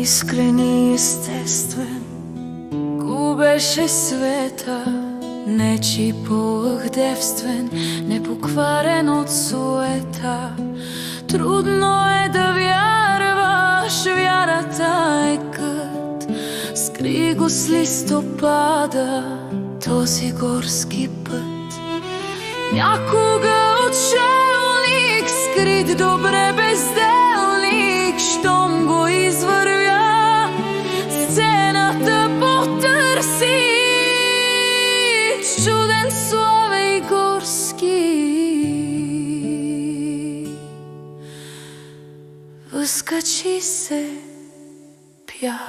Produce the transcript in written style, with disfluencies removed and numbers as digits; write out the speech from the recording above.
искрен и естествен, губеше света, нечи полъх девствен, непокварен от суета. Трудно е да вярваш, вярата е кът, скри го с листопада този горски път. Някога отшелник, скрит добре безделник, щом го извървя, сцената потърси, чуден Славей горски. Възкачи се, пя.